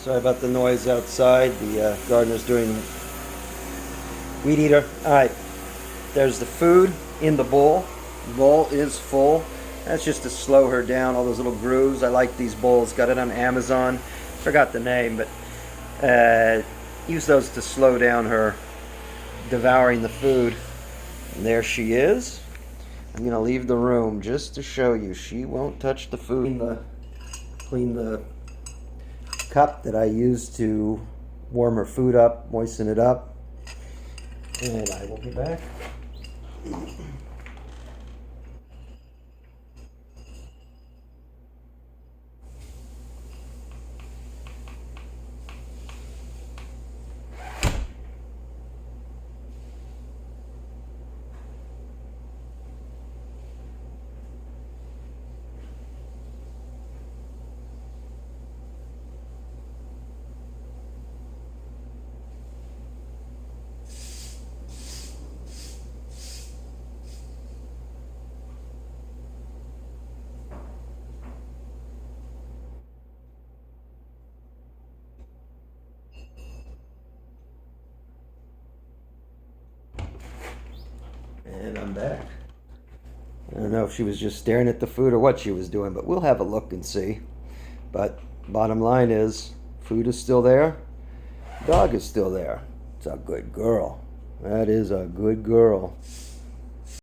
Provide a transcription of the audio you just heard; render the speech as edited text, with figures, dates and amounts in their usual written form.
Sorry about the noise outside. The gardener's doing weed eater. Alright, there's the food in the bowl. The bowl is full. That's just to slow her down, all those little grooves. I like these bowls. Got it on Amazon. Forgot the name, but use those to slow down her devouring the food. And there she is. I'm going to leave the room just to show you. She won't touch the food. Clean the cup that I use to warm her food up, moisten it up. And I will be back. And I'm back. I don't know if she was just staring at the food or what she was doing, but we'll have a look and see. But bottom line is, food is still there. Dog is still there. It's a good girl. That is a good girl.